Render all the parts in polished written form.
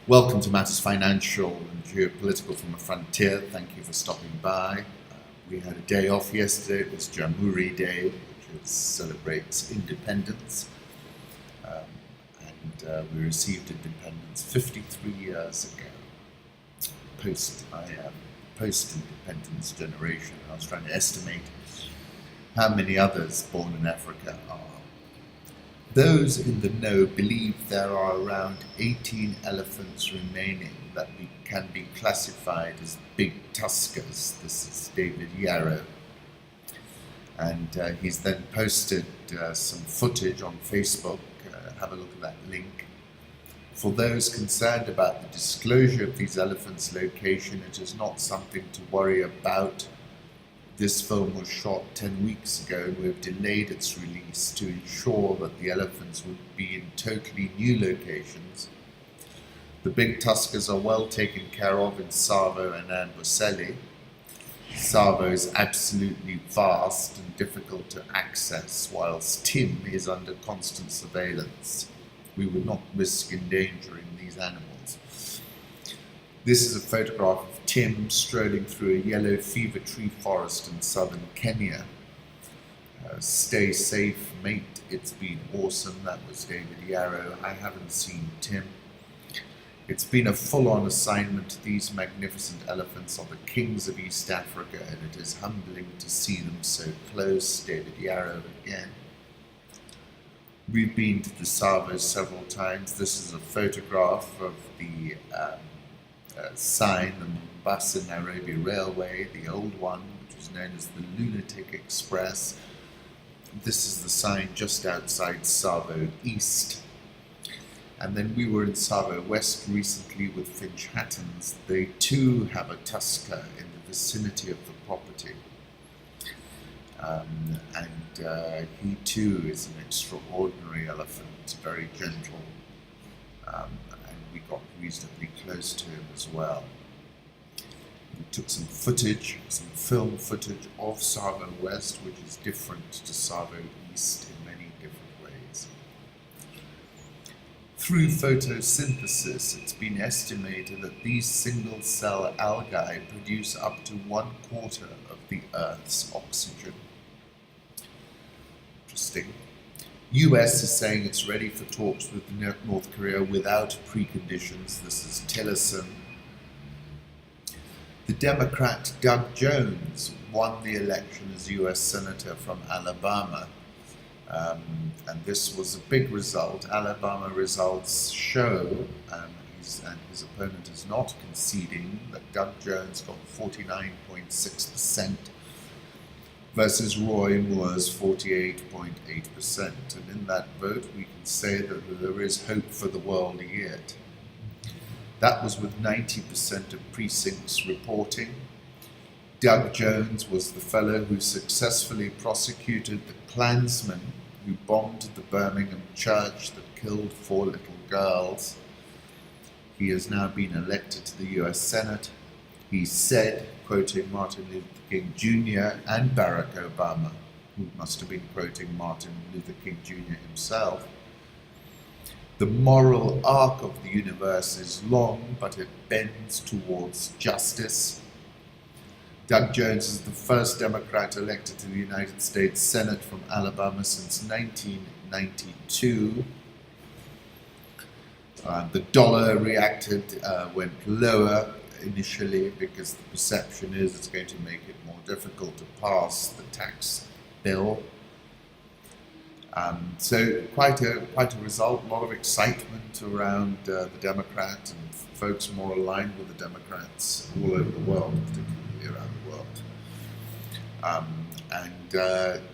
Welcome to Matters Financial and Geopolitical from the Frontier. Thank you for stopping by. We had a day off yesterday. It was Jamhuri Day, which celebrates independence. We received independence 53 years ago, post-independence generation. I was trying to estimate how many others born in Africa are. Those in the know believe there are around 18 elephants remaining that can be classified as big Tuskers. This is David Yarrow. And he's then posted some footage on Facebook. Have a look at that link. For those concerned about the disclosure of these elephants' location, it is not something to worry about. This film was shot 10 weeks ago and we've delayed its release to ensure that the elephants would be in totally new locations. The big Tuskers are well taken care of in Tsavo and Amboseli. Tsavo is absolutely vast and difficult to access, whilst Tim is under constant surveillance. We would not risk endangering these animals. This is a photograph of Tim strolling through a yellow fever tree forest in southern Kenya. Stay safe, mate. It's been awesome. That was David Yarrow. I haven't seen Tim. It's been a full-on assignment. These magnificent elephants are the kings of East Africa, and it is humbling to see them so close. David Yarrow again. We've been to the Tsavo several times. This is a photograph of the sign, the Mombasa-Nairobi Railway, the old one, which was known as the Lunatic Express. This is the sign just outside Tsavo East. And then we were in Tsavo West recently with finch hattons. They too have a tusker in the vicinity of the property. He too is an extraordinary elephant, very gentle. And we got reasonably close to him as well. We took some footage, some film footage of Tsavo West, which is different to Tsavo East in many different ways. Through photosynthesis, it's been estimated that these single-cell algae produce up to 1/4 of the Earth's oxygen. Interesting. US is saying it's ready for talks with North Korea without preconditions. This is Tillerson. The Democrat Doug Jones won the election as US Senator from Alabama. And this was a big result. Alabama results show, and his opponent is not conceding, that Doug Jones got 49.6%. versus Roy Moore's 48.8%. And in that vote, we can say that there is hope for the world yet. That was with 90% of precincts reporting. Doug Jones was the fellow who successfully prosecuted the Klansmen who bombed the Birmingham church that killed 4 little girls. He has now been elected to the US Senate. He said, quoting Martin Luther King Jr. and Barack Obama, who must have been quoting Martin Luther King Jr. himself, "The moral arc of the universe is long, but it bends towards justice." Doug Jones is the first Democrat elected to the United States Senate from Alabama since 1992. The dollar reacted, went lower initially because the perception is it's going to make it more difficult to pass the tax bill. So quite a result, a lot of excitement around the Democrat and folks more aligned with the Democrats all over the world, particularly around the world.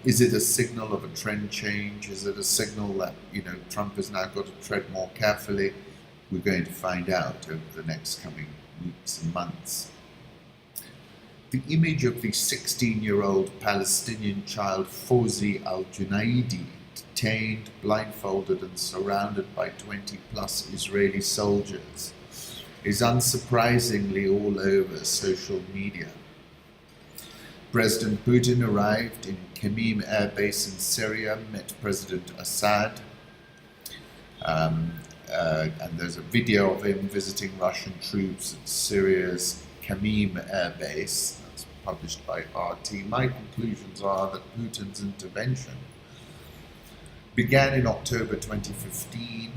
Is it a signal of a trend change? Is it a signal that Trump has now got to tread more carefully? We're going to find out over the next coming weeks and months. The image of the 16-year-old Palestinian child Fawzi al-Junaidi, detained, blindfolded and surrounded by 20-plus Israeli soldiers, is unsurprisingly all over social media. President Putin arrived in Khmeimim air base in Syria, met President Assad. and there's a video of him visiting Russian troops at Syria's Khmeimim air base. That's published by RT. My conclusions are that Putin's intervention began in October 2015,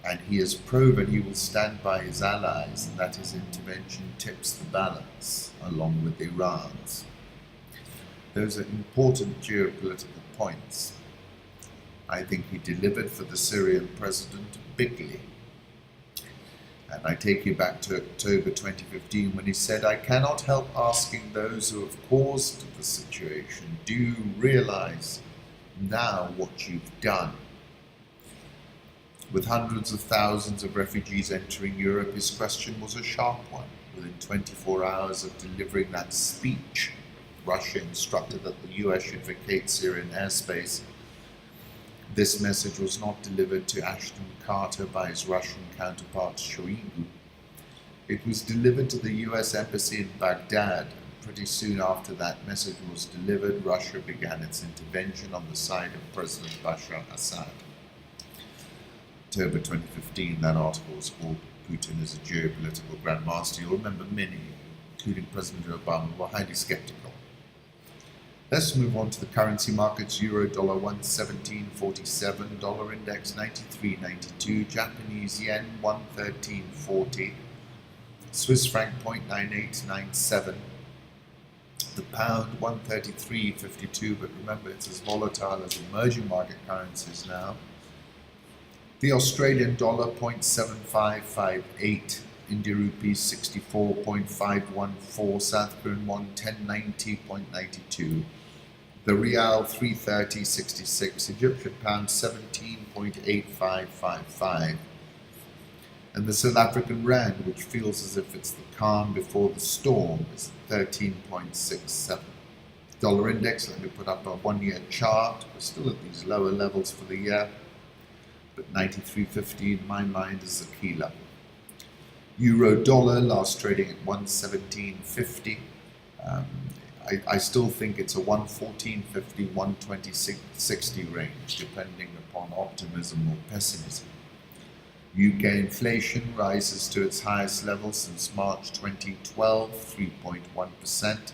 and he has proven he will stand by his allies and that his intervention tips the balance, along with Iran's. Those are important geopolitical points. I think he delivered for the Syrian president bigly. And I take you back to October 2015 when he said, "I cannot help asking those who have caused the situation, do you realize now what you've done?" With hundreds of thousands of refugees entering Europe, his question was a sharp one. Within 24 hours of delivering that speech, Russia instructed that the US should vacate Syrian airspace. This message was not delivered to Ashton Carter by his Russian counterpart Shoigu. It was delivered to the US Embassy in Baghdad. Pretty soon after that message was delivered, Russia began its intervention on the side of President Bashar Assad. October 2015, that article was called "Putin is a Geopolitical Grandmaster." You'll remember many, including President Obama, were highly skeptical. Let's move on to the currency markets. Euro dollar 117.47, dollar index 93.92, Japanese yen 113.40, Swiss franc 0.9897, the pound 133.52, but remember it's as volatile as emerging market currencies now. The Australian dollar 0.7558, India rupees 64.514, South Korean won 1090.92, the Rial 330.66, Egyptian pound 17.8555, and the South African rand, which feels as if it's the calm before the storm, is 13.67. Dollar index, let me put up a 1-year chart. We're still at these lower levels for the year, but 93.50 in my mind is the key level. Euro dollar last trading at 117.50. I still think it's a 114.50, 120.60 range, depending upon optimism or pessimism. UK inflation rises to its highest level since March 2012, 3.1%.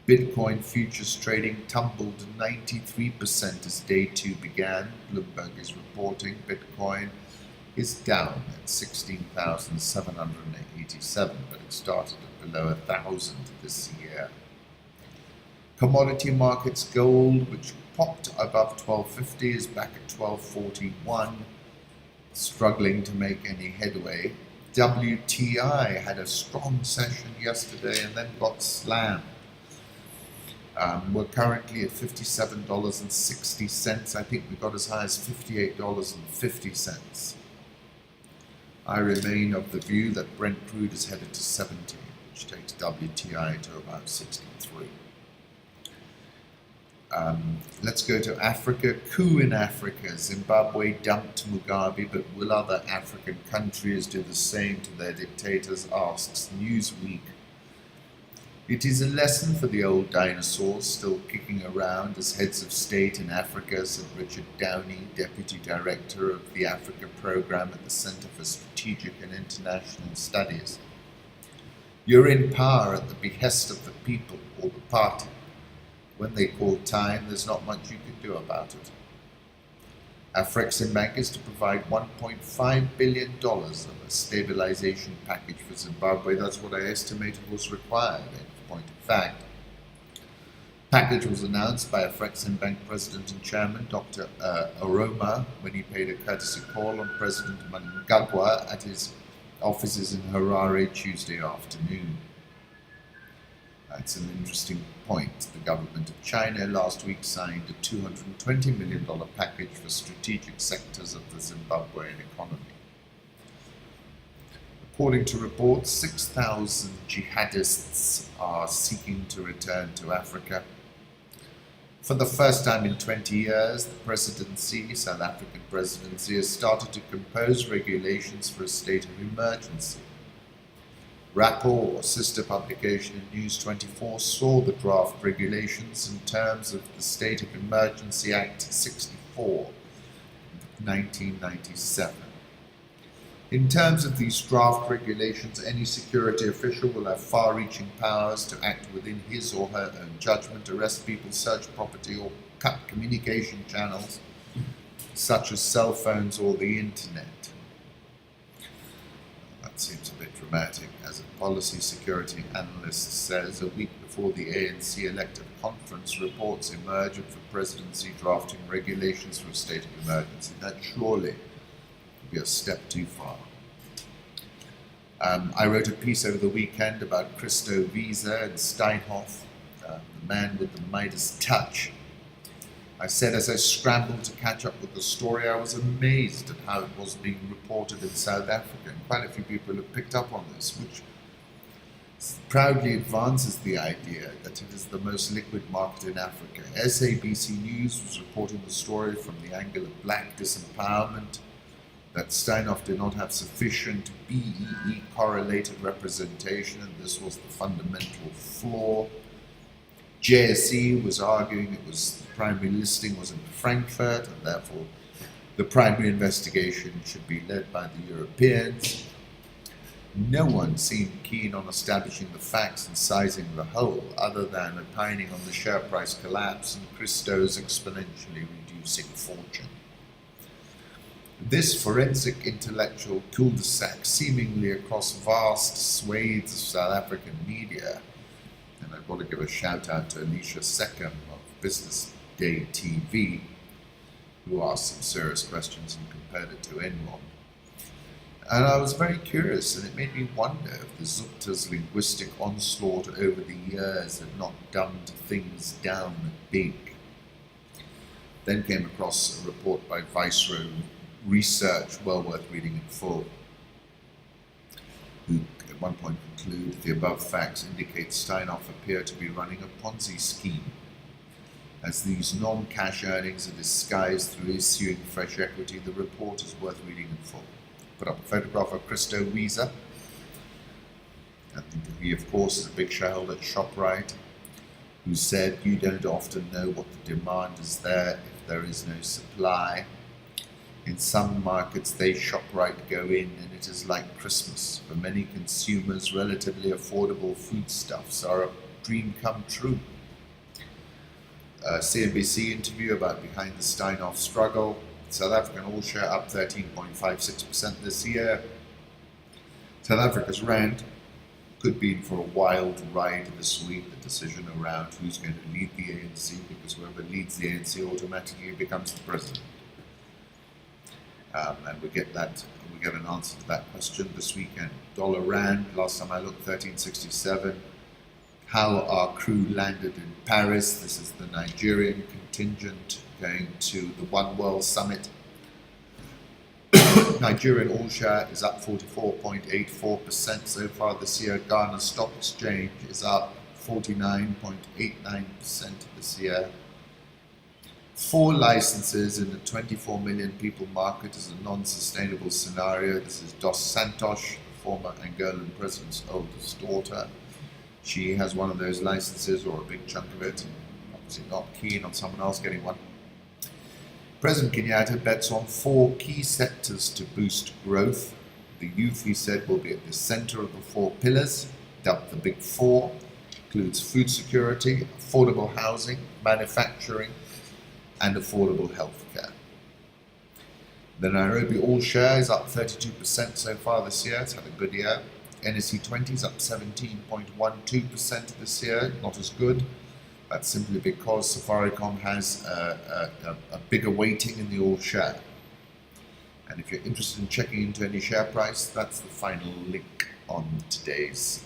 Bitcoin futures trading tumbled 93% as day 2 began. Bloomberg is reporting Bitcoin is down at 16,787, but it started at below 1,000 this year. Commodity markets, gold, which popped above 1250, is back at 1241, struggling to make any headway. WTI had a strong session yesterday and then got slammed. We're currently at $57.60. I think we got as high as $58.50. I remain of the view that Brent Crude is headed to 70, which takes WTI to about 63. Let's go to Africa. Coup in Africa. Zimbabwe dumped Mugabe, but will other African countries do the same to their dictators, asks Newsweek. It is a lesson for the old dinosaurs still kicking around as heads of state in Africa, said Richard Downey, Deputy Director of the Africa Program at the Center for Strategic and International Studies. You're in power at the behest of the people or the party. When they call time, there's not much you can do about it. Afreximbank is to provide $1.5 billion of a stabilization package for Zimbabwe. That's what I estimated was required. In point of fact, package was announced by Afreximbank President and Chairman Dr. Oroma when he paid a courtesy call on President Mnangagwa at his offices in Harare Tuesday afternoon. That's an interesting point. The government of China last week signed a $220 million package for strategic sectors of the Zimbabwean economy. According to reports, 6,000 jihadists are seeking to return to Africa. For the first time in 20 years, the presidency, South African presidency, has started to compose regulations for a state of emergency. Rapport, sister publication in News 24, saw the draft regulations in terms of the State of Emergency Act 64, 1997. In terms of these draft regulations, any security official will have far-reaching powers to act within his or her own judgment, arrest people, search property, or cut communication channels, such as cell phones or the internet. That seems a bit dramatic. As a policy security analyst says, a week before the ANC elective conference, reports emerged of the presidency drafting regulations for a state of emergency. That surely would be a step too far. I wrote a piece over the weekend about Christo, Wiese and Steinhoff, the man with the Midas touch. I said as I scrambled to catch up with the story, I was amazed at how it was being reported in South Africa, and quite a few people have picked up on this, which proudly advances the idea that it is the most liquid market in Africa. SABC News was reporting the story from the angle of black disempowerment, that Steinhoff did not have sufficient BEE correlated representation, and this was the fundamental flaw. JSE was arguing it was the primary listing was in Frankfurt, and therefore the primary investigation should be led by the Europeans. No one seemed keen on establishing the facts and sizing the whole, other than opining on the share price collapse and Christo's exponentially reducing fortune. This forensic intellectual cul-de-sac seemingly across vast swathes of South African media, and I've got to give a shout out to Alicia Seckham of Business Day TV, who asked some serious questions and compared it to Enron. And I was very curious, and it made me wonder if the Zupta's linguistic onslaught over the years had not dumbed things down big. Then came across a report by Viceroy Research, well worth reading in full, who at one point conclude the above facts indicate Steinhoff appear to be running a Ponzi scheme, as these non-cash earnings are disguised through issuing fresh equity. The report is worth reading in full. Put up a photograph of Christo Wiese, and he of course is a big shareholder at ShopRite, who said, "You don't often know what the demand is there if there is no supply. In some markets, they ShopRite go in and it is like Christmas. For many consumers, relatively affordable foodstuffs are a dream come true." CNBC interview about behind the Steinhoff struggle. South African all-share up 13.56% this year. South Africa's rand could be in for a wild ride this week, the decision around who's going to lead the ANC, because whoever leads the ANC automatically becomes the president. And we get an answer to that question this weekend. Dollar rand, last time I looked, 13.67. How our crew landed in Paris. This is the Nigerian contingent going to the One World Summit. Nigerian all-share is up 44.84% so far this year. Ghana Stock Exchange is up 49.89% this year. 4 licenses in the 24 million people market is a non-sustainable scenario. This is Dos Santos, the former Angolan president's oldest daughter. She has one of those licenses, or a big chunk of it, obviously not keen on someone else getting one. President Kenyatta bets on 4 key sectors to boost growth. The youth, he said, will be at the center of the 4 pillars, dubbed the Big Four. Includes food security, affordable housing, manufacturing, and affordable healthcare. The Nairobi all-share is up 32% so far this year. It's had a good year. NSE 20 is up 17.12% this year. Not as good. That's simply because Safaricom has a bigger weighting in the all-share. And if you're interested in checking into any share price, that's the final link on today's